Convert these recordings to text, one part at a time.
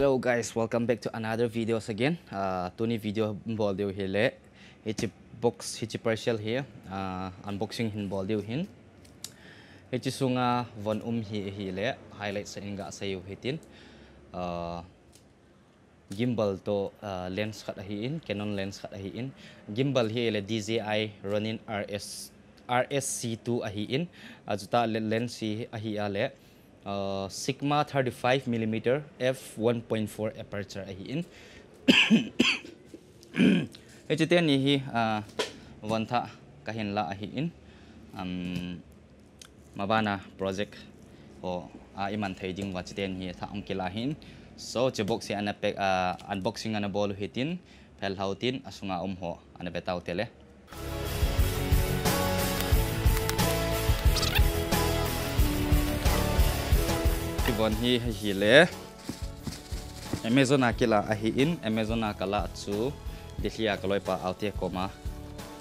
Hello guys, welcome back to another videos again. Tuni video bol deu hele. Hichi box hichi partial here. Unboxing hin bol deu hin. Hichi sunga von hele highlights inga sayu hitin. Gimbal to lens khat ahiin, Canon lens khat ahiin. Gimbal hele DJI Ronin RSC2 ahiin. Ajuta lens hi ahiale. Sigma 35mm f1.4 aperture ahiin. Ejiten ni hi wanta kahinla ahiin. Mabana project o iman thading wachiten hi tha amkilahin. So jebok si anapek unboxing ana bolu hitin pel hautin asunga ho ana betau tele. Bon hi hile Amazon akila ahiin Amazon akala chu dihlia kaloi pa autie koma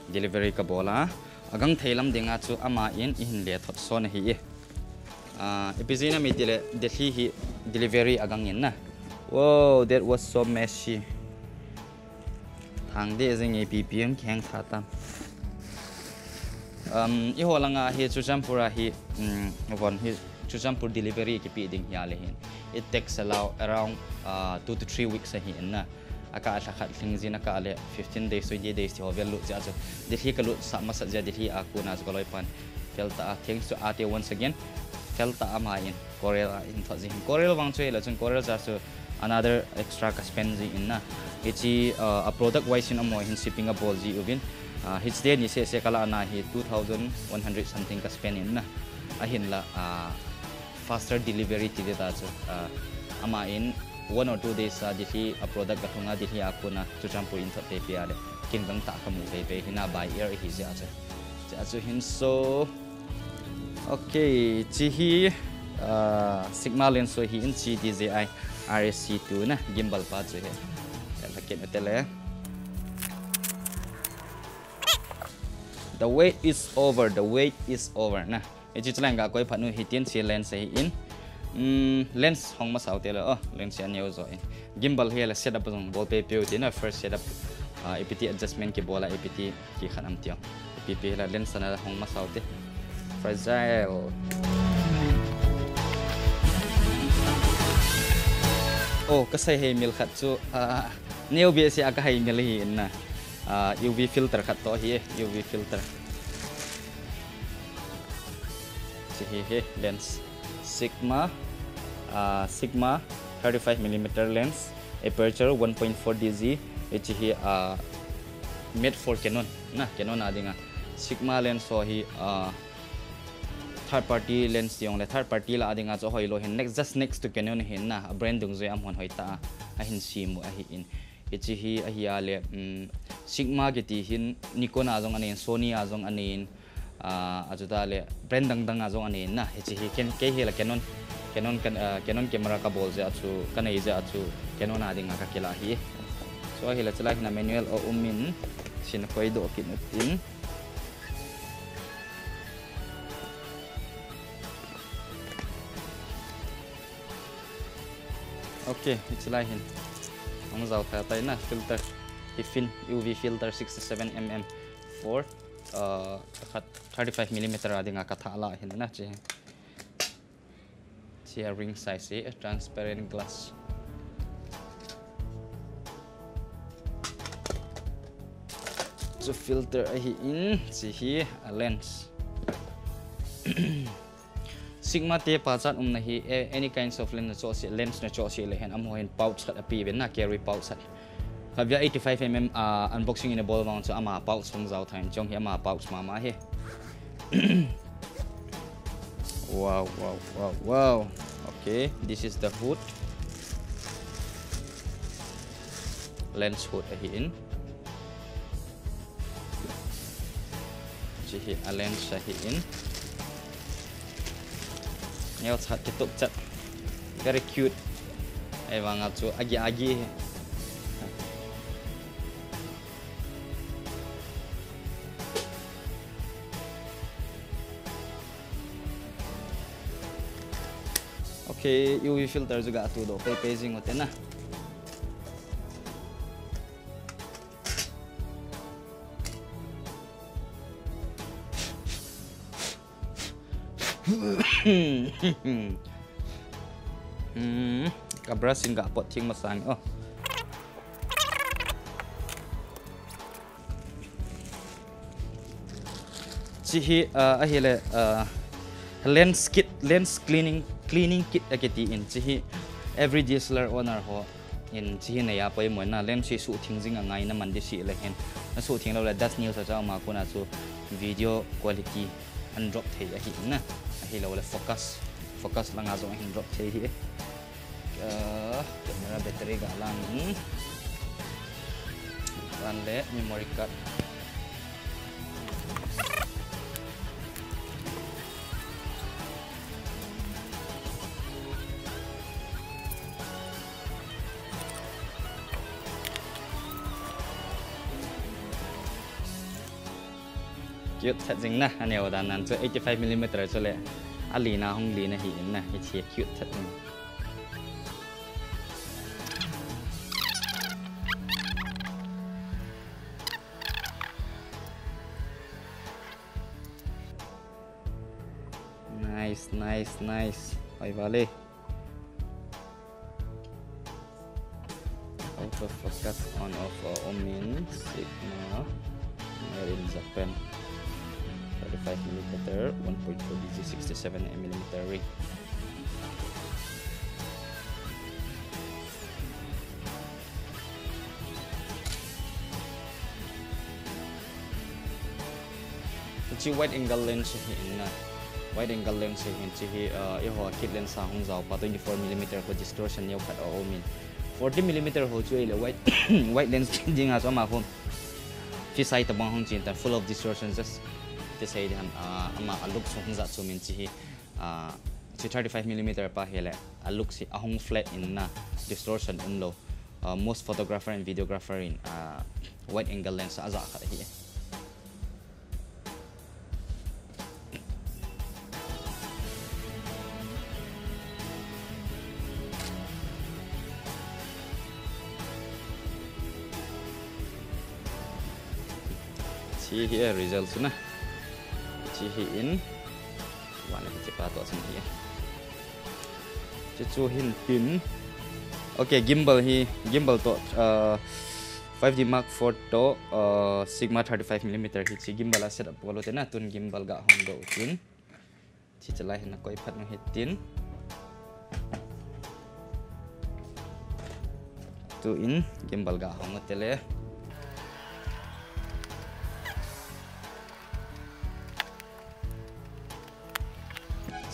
delivery ka bola agang thailam dinga chu ama in le thot son hi epizina mi dile dihli hi delivery agang in na. Wow, that was so messy. Thang de jing ppm khang thata I holanga hi chu champura hi bon hi Chujampur delivery ki piding hialehin. It takes around 2 to 3 weeks ahin na. Aka khat lingzin aka ale 15 days to 20 days ti hovel lu ja jo. Dilhi kalu sama saja dilhi aku na koloi pan. Felta thanks to ate once again. Felta amain Corel in thazin. Corel wang choi la chung Corel ja so another extra ka spending in na. Ichi a product wise in amo hin shipping a bolji ubin. Hits day ni se kala na hi 2100 something ka spend in na. Ahin la faster delivery ti deta chu ama in 1 or 2 days dihi a product gathunga dihi akuna chuchampur in thote piale kin bang ta kamu be hina by air hi ja chu hin so okay chi hi Sigma lens so hi in chi DJI RSC2 na gimbal pa chu he laket metele. The wait is over na. Ichi chlang ga koi phanu hitin si lens hi in lens hong ma saute la lens ya neu zo in gimbal he la setup jong bol pe pe na first setup APT adjustment ki bola APT ki khanam tio APP la lens na hong ma saute fragile. Oh kasai he mil khat chu neu bi si aka hai mil hi in na UV filter khat to hi UV filter. He lens Sigma 35mm lens aperture 1.4 DZ he made for Canon na Canon adinga Sigma lens so he third party lens yong le third party la adinga cho hoilo hin next to Canon hin na brand dung zoi am hon hoita ahin simu ahin he ahiale Sigma geti hin Nikon azong anin Sony azong anin ajudale brand dang azong anin na hi ken ke hela Canon camera ka bol ja chu kanai ja chu Canon adinga ka kila hi so hela chala hina manual o umin sin koi do kinutin okay chala hin ang zaw ta tay na filter ifin UV filter 67mm for 35mm adinga kathala hin na chi ring size transparent glass so filter hi in chi hi lens Sigma te pachat na hi any kinds of lens na cho si lehen am hoin pouch khat api ben na carry pouch Kavya 85mm unboxing in a ball mount so ama pouch from zao time chong hi ama pouch mama he wow okay this is the hood lens hood ahin chi a lens ahin neo chat kituk chat very cute ai wanga chu agi Okay, UV filter juga atuh do paging hotel na. kabra sin ga pot thing masang oh chi a hele lens cleaning kit aketi in chi every DSLR owner ho in chi na ya pai mo na lens su thing jing angai na man de si le hen na su thing lo la das news cha ma ko na su video quality and drop thei a hi na a hi lo la focus lang azo hin drop thei hi camera battery ga lang ran le memory card cute thật ding na anh em đàn anh cho 85mm cho lẽ ali na hong li na hi na hi chi cute thật nice oi vale auto focus on off Omin Sigma made in Japan 35mm 1.4 DG 67mm ring chi wide angle lens hin na wide angle lens hin chi hi i ho kit lens sa hong zau pa 24mm ko distortion yau khat o min 40mm ho chu ile wide lens changing as ma phone fi sai ta bang hong chin ta full of distortions just to say han ama look so hong za chu min chi hi chi 35mm pa hele a look si ahong flat in na distortion in low most photographer and videographer in wide angle lens aza khat hi chi hi results na chi hi in wana chi pa to sang hi chi chu hin pin okay gimbal to 5D Mark IV to Sigma 35mm hi chi gimbal a set up polo te na tun gimbal ga hong do tin chi chalai hin na koi phat no hitin tu in gimbal ga hong tele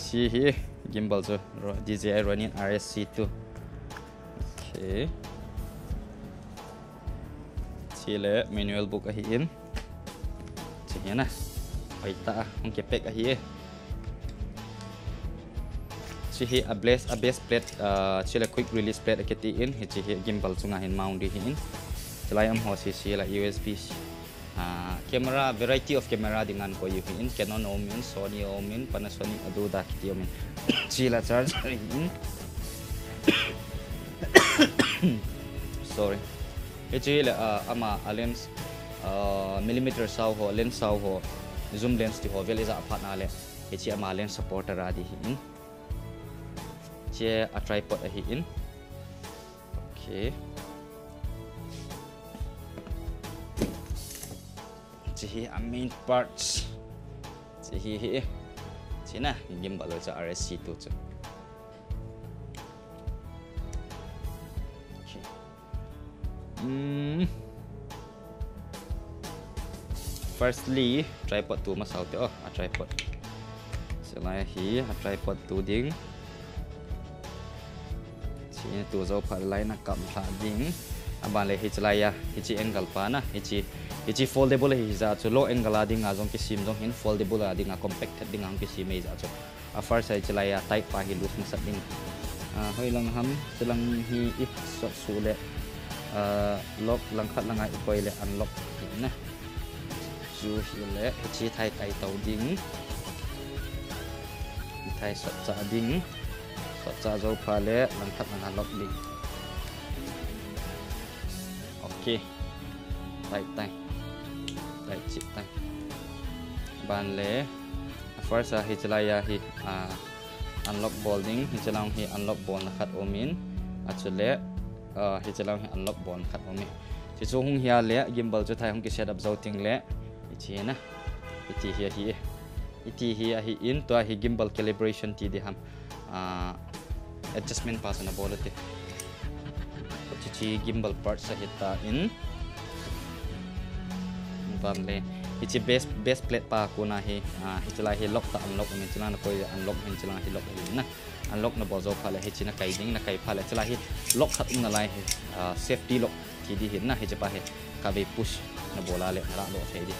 chi hi gimbal so DJI Ronin RS-C2 okay chi le manual book a hi in chi hi na pai ta hong ke pek a hi chi hi a base plate chi le quick release plate a ke ti in hi chi hi gimbal chunga hin mount di hin chlai am ho si la USB camera variety of camera dengan ko yu in Canon Omin Sony Omin Panasonic adu da kiti Omin chila charger in sorry chila ama lens millimeter saw ho lens saw ho zoom lens ti ho veliza aphat na le chi ama lens supporter adi in che a tripod a hi in okay chi main parts chi na gimbal sa RS-C2 chu firstly tripod tu masau te a tripod selai hi a tripod tu ding chi tu zo phal lai na kam tha ding abale hi chlai ya hi chi angle pa na hi chi foldable hi za chu low angle ding a jong ki sim jong hin foldable ding a compacted ding ang ki sim ei za chu a far side chlai ya type pa hi look na sa ding hoi lang ham selang hi if so sule lock lang khat lang ai koi le unlock na chu hi le chi thai tai tau ding thai sot cha ding sot cha zo pha le lang khat lang unlock ding okay tai chip tai ban le first hi chalaya hi unlock bowling hi chalang hi unlock ball na khat omin achule hi chalang hi unlock ball khat omi chi chu hung hia le gimbal chu thai hung ki setup zouting le ichi na iti hi hi in to hi gimbal calibration ti di ham adjustment pa sa na bola te chi gimbal part sa hita in vanle ichi base plate pa ko na hi hitla hi lock ta unlock min chila na koi unlock hin chila hi lock na unlock na bozo phala hi china kai ding na kai phala chila hi lock khat na lai hi safety lock ti di hin na hi chapa hi ka be push na bola le ra lo sai di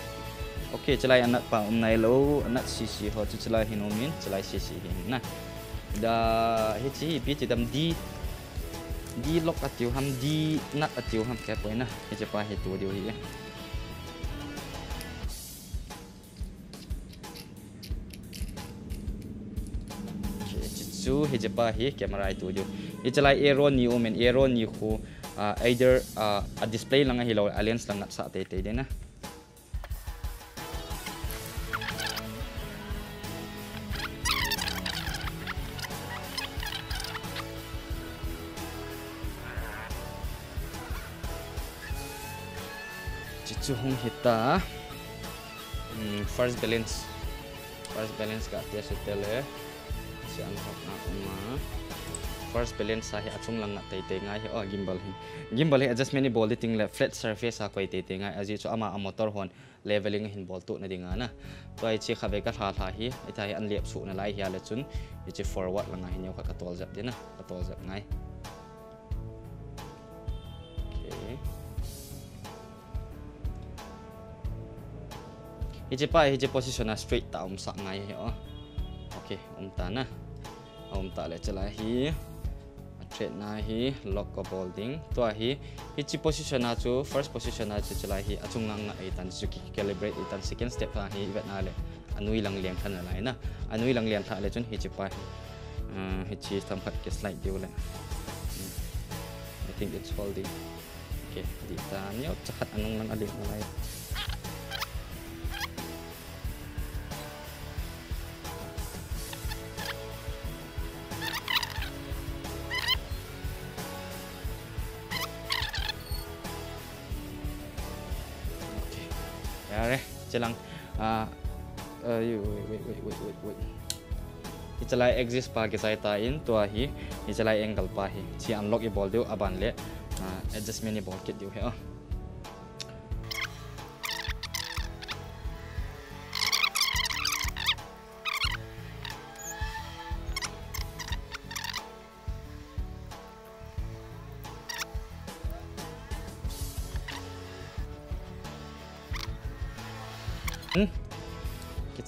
okay chila anak pa nai lo anak cc ho chila hi no min chila cc hin na da hi chi pi chi dam di lock atiu ham di nat atiu ham ka poi na hi chapa hi tu dio hi hi japa hi camera itu ju ichalai aero ni omen aero ni khu either a display lang hi lo lens lang sa te te de na chichu hung hita first balance ka tia setele first balance sa hi achung lang na te ngai hi gimbal hi adjustment ni ball ting le flat surface a koi te ngai aji chu ama a motor hon leveling hin ball tu na dinga na to ai chi khabe ka tha hi ita hi an lep su na lai hi ale chun ichi forward lang hi neu ka tol jap dina ka tol jap ngai okay ichi pa hi position na straight ta sa ngai hi okay ta na ta le chala hi thread na hi lock ko holding to hi chi position na chu first position na chu chala hi achung ngang na itan chu ki calibrate itan second step na hi vet na le anui lang liam than lai na anui lang liam tha le chun hi chi pa hi chi tham khat ke slide diu le I think it's holding okay di ta nyo chakhat anung lang alik na lai Yare, jalang wait. Ichalai exist pa ke sai ta in to hi ichalai angle pa hi chi unlock e ball deu aban le adjustment ni ball kit deu he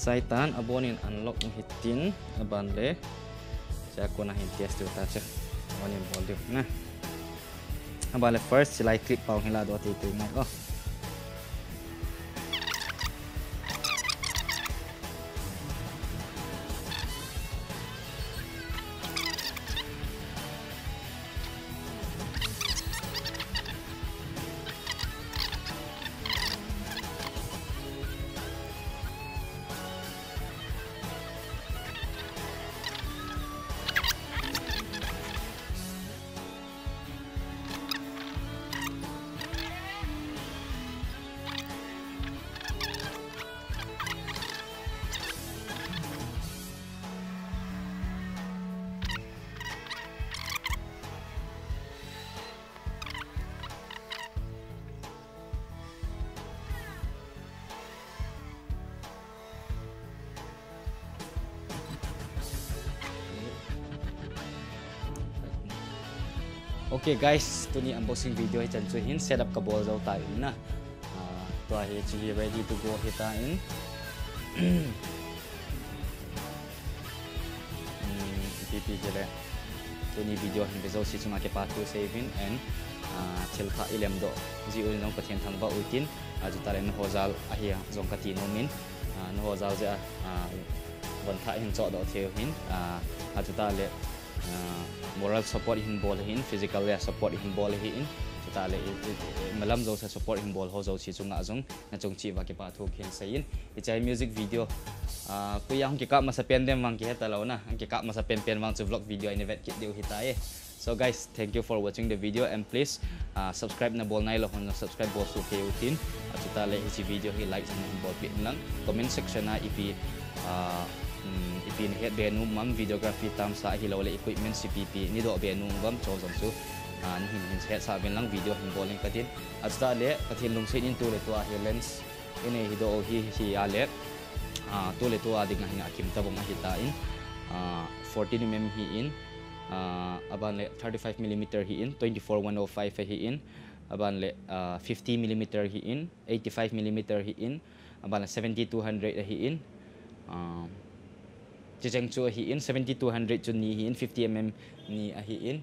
Saitan abonin unlock ng hitin aban le sa ko na hin test ta cha abonin ball dio na aban le first sila click pa hila do ti ti ngai Okay guys, to ni unboxing video hi chanchu hin setup ka ball jaw tayo na. To hi chi ready to go hitain. PP jele. To ni video hin bezo si chuma ke patu saving and chelkha ilem do. Ji ul nong pathian thang ba utin aju talen hozal ahia jong kati nomin. No hozal ja bon tha hin cho do theo hin aju tale moral support hin ball hin physical support hin ball hin tale malam zo sa support him bol ho zo chi chunga zong na chung chi wa ki pa thu khin sain i chai music video ku yang ki ka ma sa pen dem wang ki heta lo na ang ki ka ma sa pen wang chu vlog video in event kit deu hitaye. So guys, thank you for watching the video and please subscribe na bol na ilo kung subscribe bol su kayutin at tale hi video hi like na bol pin lang comment section na ipi ipin het benu mam videography tam sa hilawle equipment CPP ni do benu bam cho jong su ni hin het sa ben lang video hin bowling katin at tale katin lung sin into le to hi lens ine hi do hi ale to le to adig na hin akim tabong mahitain 14 mm hi in aban le 35 mm hi in 24105 hi in aban le 50 mm hi in 85 mm hi in aban le 7200 hi in Jeng chu hi in 7200 chu ni hi in 50 mm ni hi in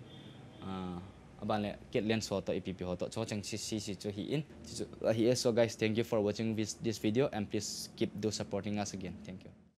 aban le kit lens photo ipp photo cho chang si chu hi in hi. So guys, thank you for watching this video and please keep do supporting us again. Thank you.